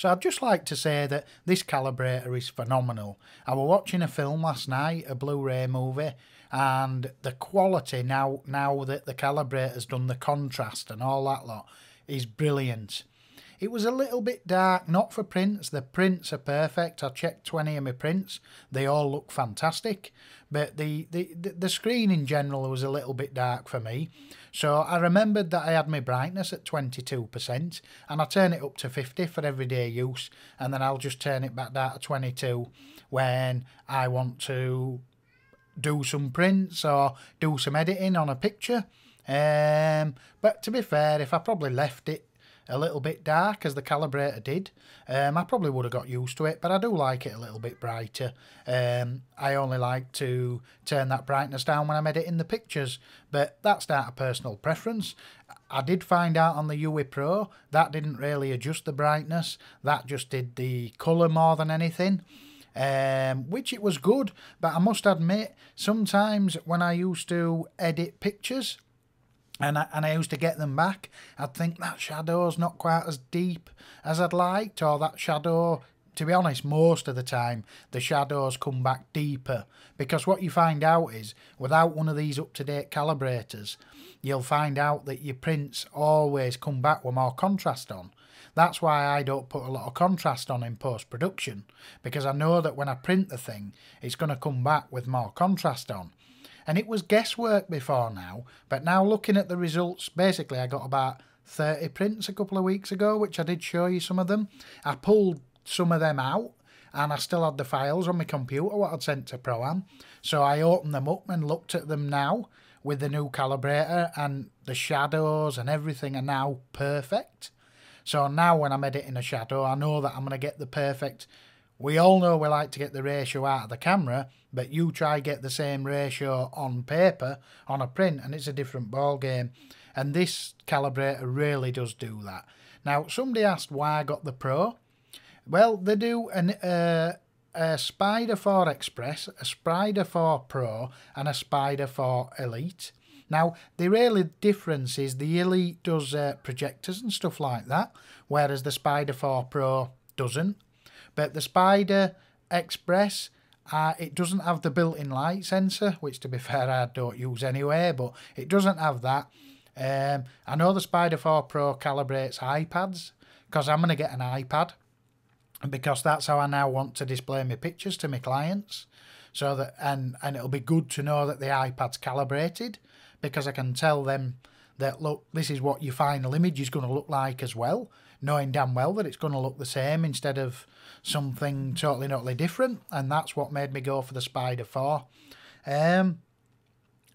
So I'd just like to say that this calibrator is phenomenal. I was watching a film last night, a Blu-ray movie, and the quality now that the calibrator's done the contrast and all that lot is brilliant. It was a little bit dark, not for prints. The prints are perfect. I checked 20 of my prints. They all look fantastic. But the screen in general was a little bit dark for me. So I remembered that I had my brightness at 22%. And I turn it up to 50 for everyday use. And then I'll just turn it back down to 22 when I want to do some prints or do some editing on a picture. But to be fair, if I probably left it a little bit dark as the calibrator did, I probably would have got used to it, but I do like it a little bit brighter. I only like to turn that brightness down when I'm editing the pictures, but that's down to personal preference. I did find out on the UI Pro that didn't really adjust the brightness, that just did the colour more than anything. Which it was good, but I must admit, sometimes when I used to edit pictures, and I used to get them back, I'd think that shadow's not quite as deep as I'd liked, or that shadow, to be honest, most of the time, the shadows come back deeper. Because what you find out is, without one of these up-to-date calibrators, you'll find out that your prints always come back with more contrast on. That's why I don't put a lot of contrast on in post-production, because I know that when I print the thing, it's going to come back with more contrast on. And it was guesswork before now, but now looking at the results, basically I got about 30 prints a couple of weeks ago, which I did show you some of them. I pulled some of them out, and I still had the files on my computer, what I'd sent to Pro-Am. So I opened them up and looked at them now with the new calibrator, and the shadows and everything are now perfect. So now when I'm editing a shadow, I know that I'm going to get the perfect. We all know we like to get the ratio out of the camera, but you try get the same ratio on paper, on a print, and it's a different ball game. And this calibrator really does do that. Now, somebody asked why I got the Pro. Well, they do a Spyder 4 Express, a Spyder 4 Pro, and a Spyder 4 Elite. Now, the really difference is the Elite does projectors and stuff like that, whereas the Spyder 4 Pro doesn't. But the Spyder Express, it doesn't have the built-in light sensor, which to be fair I don't use anyway, but it doesn't have that. I know the Spyder 4 Pro calibrates iPads, because I'm going to get an iPad, because that's how I now want to display my pictures to my clients. So that and it'll be good to know that the iPad's calibrated, because I can tell them that, look, this is what your final image is going to look like as well, knowing damn well that it's going to look the same instead of something totally different. And that's what made me go for the Spyder 4.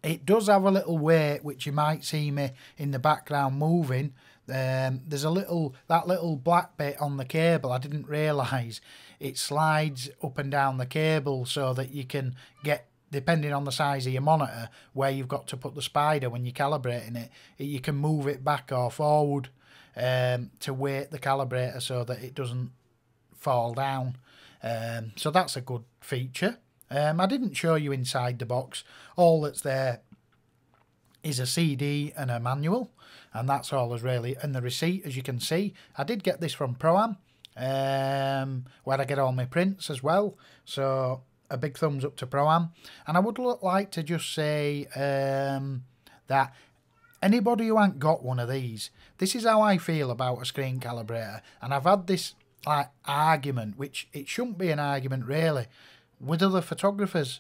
It does have a little weight, which you might see me in the background moving. There's that little black bit on the cable. I didn't realise it slides up and down the cable so that you can get, depending on the size of your monitor, where you've got to put the Spyder when you're calibrating it, you can move it back or forward to weight the calibrator so that it doesn't fall down. So that's a good feature. I didn't show you inside the box. All that's there is a CD and a manual, and that's all there's really. And the receipt, as you can see, I did get this from Pro-Am, where I get all my prints as well. So a big thumbs up to Pro-Am. And I would like to just say that anybody who ain't got one of these, this is how I feel about a screen calibrator. And I've had this argument, which it shouldn't be an argument really, with other photographers,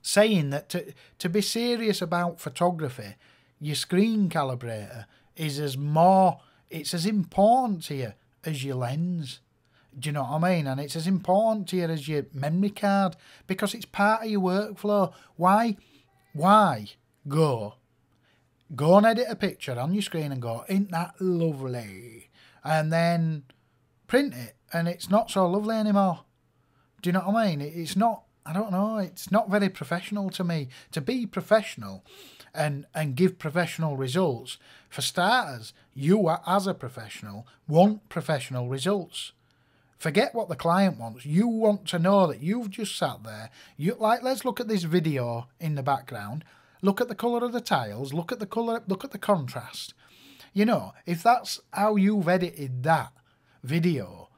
saying that to be serious about photography, your screen calibrator is it's as important to you as your lens. Do you know what I mean? And it's as important to you as your memory card, because it's part of your workflow. Why go and edit a picture on your screen and go, ain't that lovely? And then print it and it's not so lovely anymore. Do you know what I mean? It's not, I don't know, it's not very professional to me. To be professional and give professional results, for starters, you as a professional want professional results. Forget what the client wants. You want to know that you've just sat there. Let's look at this video in the background. Look at the colour of the tiles. Look at the colour. Look at the contrast. You know, if that's how you've edited that video,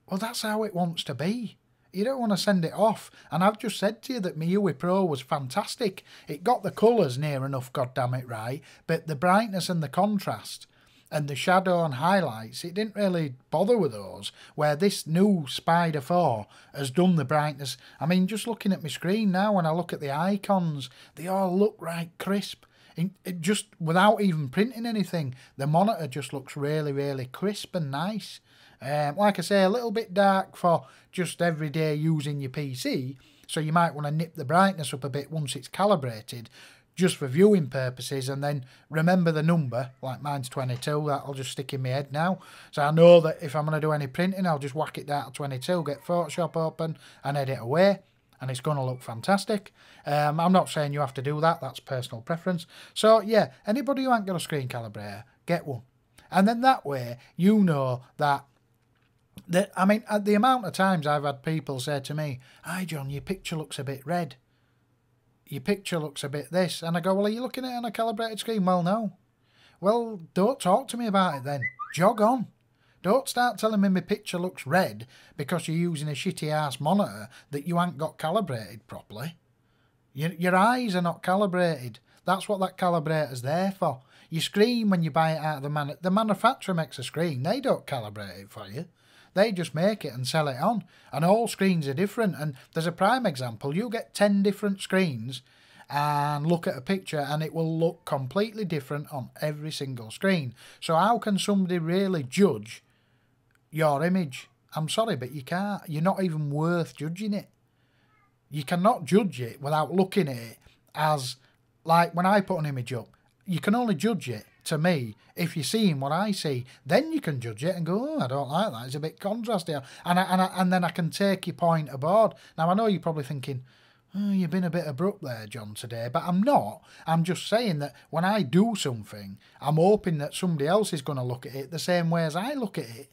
Well, that's how it wants to be. You don't want to send it off. And I've just said to you that MIUI Pro was fantastic. It got the colours near enough, goddammit, right, but the brightness and the contrast and the shadow and highlights, it didn't really bother with those, where this new Spyder 4 has done the brightness. I mean, just looking at my screen now, when I look at the icons, they all look right crisp. It just, without even printing anything, the monitor just looks really, really crisp and nice. Like I say, a little bit dark for just everyday using your PC, so you might want to nip the brightness up a bit once it's calibrated, just for viewing purposes, and then remember the number, like mine's 22, that'll just stick in my head now. So I know that if I'm going to do any printing, I'll just whack it down to 22, get Photoshop open and edit away, and it's going to look fantastic. I'm not saying you have to do that, that's personal preference. So yeah, anybody who ain't got a screen calibrator, get one. And then that way, you know that, I mean, the amount of times I've had people say to me, "Hi John, your picture looks a bit red. Your picture looks a bit this." And I go, "Well, are you looking at it on a calibrated screen?" "Well, no." "Well, don't talk to me about it then. Jog on. Don't start telling me my picture looks red because you're using a shitty ass monitor that you ain't got calibrated properly. Your eyes are not calibrated. That's what that calibrator's there for. Your screen, when you buy it out of the manufacturer makes a screen. They don't calibrate it for you. They just make it and sell it on. And all screens are different. And there's a prime example. You get 10 different screens and look at a picture and it will look completely different on every single screen. So how can somebody really judge your image? I'm sorry, but you can't. You're not even worth judging it. You cannot judge it without looking at it as, like when I put an image up, you can only judge it, to me, if you're seeing what I see. Then you can judge it and go, "Oh, I don't like that, it's a bit contrasty." And then I can take your point aboard. Now, I know you're probably thinking, "Oh, you've been a bit abrupt there, John, today." But I'm not. I'm just saying that when I do something, I'm hoping that somebody else is going to look at it the same way as I look at it.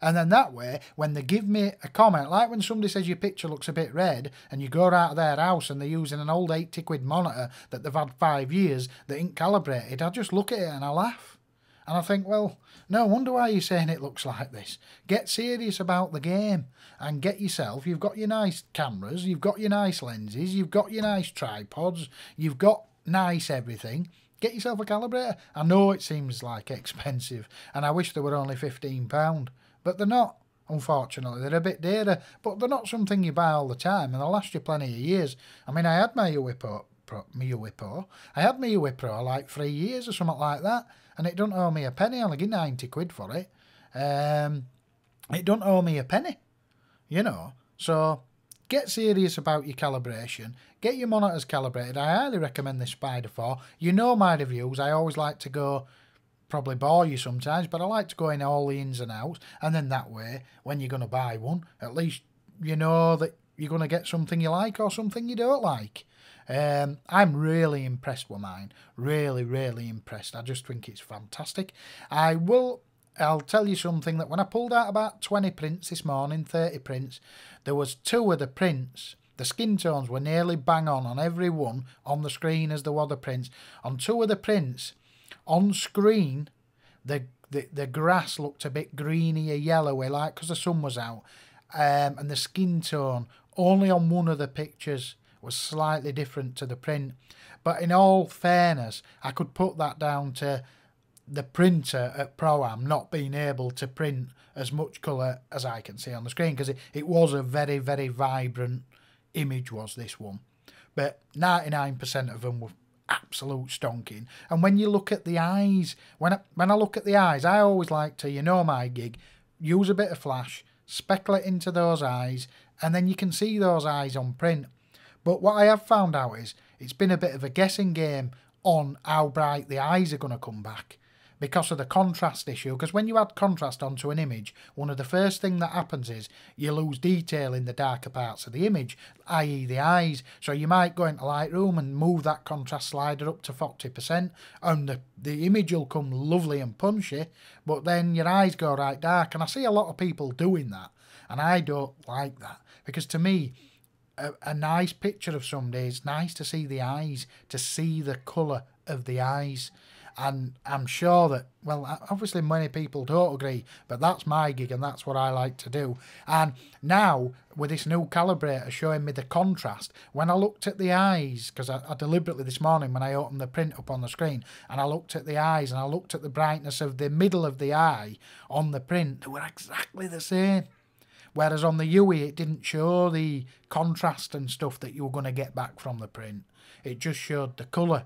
And then that way, when they give me a comment, like when somebody says your picture looks a bit red and you go out of their house and they're using an old 80 quid monitor that they've had 5 years that ain't calibrated, I just look at it and I laugh. And I think, well, no wonder why you're saying it looks like this. Get serious about the game and get yourself, you've got your nice cameras, you've got your nice lenses, you've got your nice tripods, you've got nice everything. Get yourself a calibrator. I know it seems like expensive and I wish they were only £15. But they're not, unfortunately. They're a bit dearer, but they're not something you buy all the time, and they'll last you plenty of years. I mean, I had my MIUI Pro like 3 years or something like that, and it don't owe me a penny. I only give 90 quid for it. It don't owe me a penny, you know. So get serious about your calibration. Get your monitors calibrated. I highly recommend this Spyder 4. You know my reviews. I always like to go, probably bore you sometimes, but I like to go in all the ins and outs, and then that way, when you're going to buy one, at least you know that you're going to get something you like or something you don't like. I'm really impressed with mine. Really, really impressed. I just think it's fantastic. I'll tell you something, that when I pulled out about 20 prints this morning, 30 prints, there was 2 of the prints, the skin tones were nearly bang on every one on the screen as there were the prints. On 2 of the prints, on screen, the grass looked a bit greeny or yellowy, like because the sun was out, and the skin tone only on one of the pictures was slightly different to the print. But in all fairness, I could put that down to the printer at Pro-Am not being able to print as much colour as I can see on the screen, because it was a very, very vibrant image, was this one. But 99% of them were absolute stonking. And when you look at the eyes, when I look at the eyes, I always like to, you know my gig, use a bit of flash, speckle it into those eyes, and then you can see those eyes on print. But what I have found out is it's been a bit of a guessing game on how bright the eyes are going to come back, because of the contrast issue. Because when you add contrast onto an image, one of the first thing that happens is you lose detail in the darker parts of the image, i.e. the eyes. So you might go into Lightroom and move that contrast slider up to 40%, and the image will come lovely and punchy, but then your eyes go right dark. And I see a lot of people doing that, and I don't like that, because to me, a nice picture of somebody, it's nice to see the eyes, to see the colour of the eyes. And I'm sure that, well, obviously many people don't agree, but that's my gig and that's what I like to do. And now, with this new calibrator showing me the contrast, when I looked at the eyes, because I deliberately this morning when I opened the print up on the screen, and I looked at the eyes and I looked at the brightness of the middle of the eye on the print, they were exactly the same. Whereas on the UE, it didn't show the contrast and stuff that you were going to get back from the print. It just showed the colour.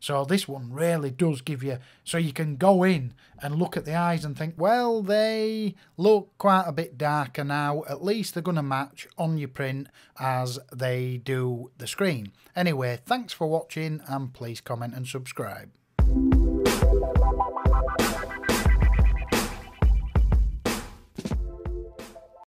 So this one really does give you... So you can go in and look at the eyes and think, well, they look quite a bit darker now. At least they're going to match on your print as they do the screen. Anyway, thanks for watching and please comment and subscribe.